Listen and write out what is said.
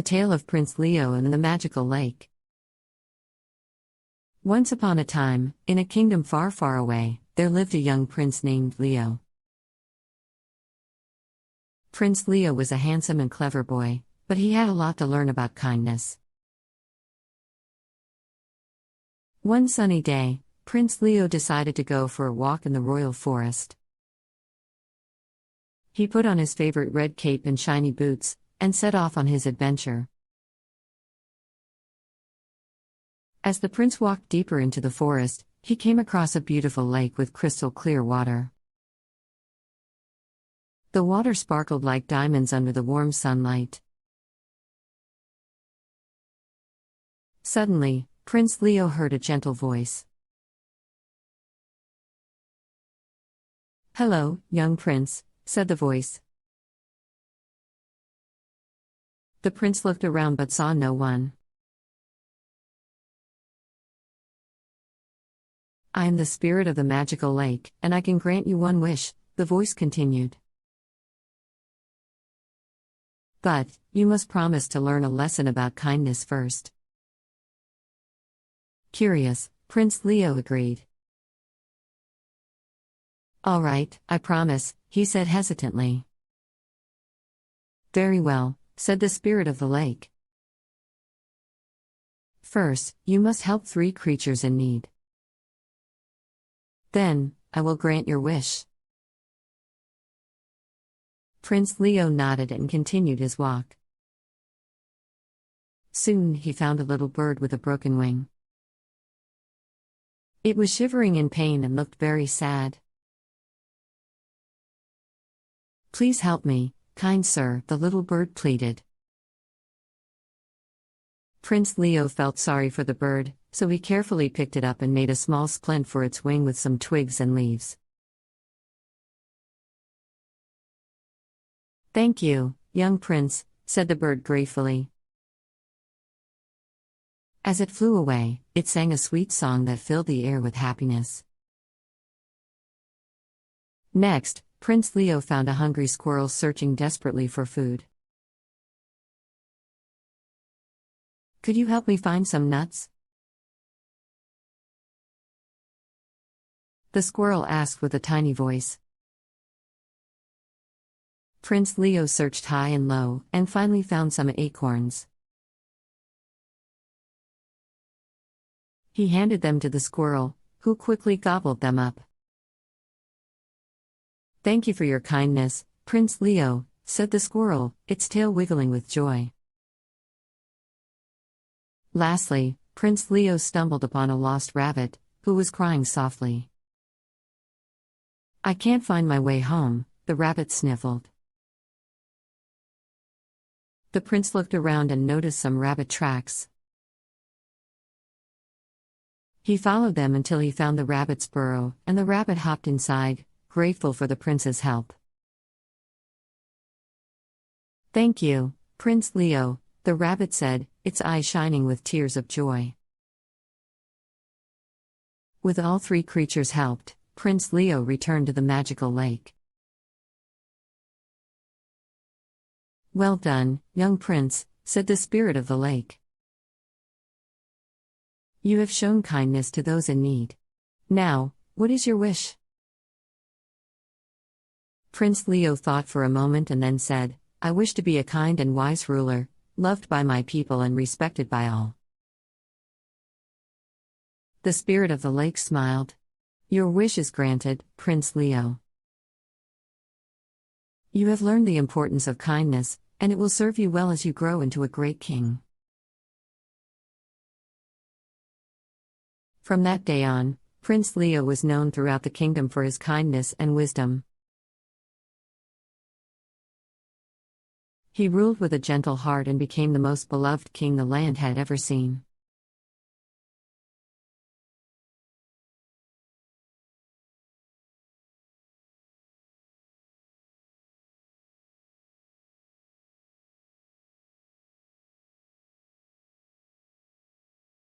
tale of Prince Leo and the magical lake. Once upon a time, in a kingdom far, far away, there lived a young prince named Leo. Prince Leo was a handsome and clever boy, but he had a lot to learn about kindness. One sunny day, Prince Leo decided to go for a walk in the royal forest. He put on his favorite red cape and shiny boots, and set off on his adventure. As the prince walked deeper into the forest, he came across a beautiful lake with crystal clear water. The water sparkled like diamonds under the warm sunlight. Suddenly, Prince Leo heard a gentle voice. "Hello, young prince," said the voice. The prince looked around but saw no one. "I am the spirit of the magical lake, and I can grant you one wish," the voice continued. "But, you must promise to learn a lesson about kindness first." Curious, Prince Leo agreed. "All right, I promise," he said hesitantly. "Very well," said the spirit of the lake. "First, you must help 3 creatures in need. Then, I will grant your wish." Prince Leo nodded and continued his walk. Soon, he found a little bird with a broken wing. It was shivering in pain and looked very sad. "Please help me, kind sir," the little bird pleaded. Prince Leo felt sorry for the bird, so he carefully picked it up and made a small splint for its wing with some twigs and leaves. "Thank you, young prince," said the bird gratefully. As it flew away, it sang a sweet song that filled the air with happiness. Next, Prince Leo found a hungry squirrel searching desperately for food. "Could you help me find some nuts?" the squirrel asked with a tiny voice. Prince Leo searched high and low, and finally found some acorns. He handed them to the squirrel, who quickly gobbled them up. "Thank you for your kindness, Prince Leo," said the squirrel, its tail wiggling with joy. Lastly, Prince Leo stumbled upon a lost rabbit, who was crying softly. "I can't find my way home," the rabbit sniffled. The prince looked around and noticed some rabbit tracks. He followed them until he found the rabbit's burrow, and the rabbit hopped inside, grateful for the prince's help. "Thank you, Prince Leo," the rabbit said, its eyes shining with tears of joy. With all 3 creatures helped, Prince Leo returned to the magical lake. "Well done, young prince," said the spirit of the lake. "You have shown kindness to those in need. Now, what is your wish?" Prince Leo thought for a moment and then said, "I wish to be a kind and wise ruler, loved by my people and respected by all." The spirit of the lake smiled. "Your wish is granted, Prince Leo. You have learned the importance of kindness, and it will serve you well as you grow into a great king." From that day on, Prince Leo was known throughout the kingdom for his kindness and wisdom. He ruled with a gentle heart and became the most beloved king the land had ever seen.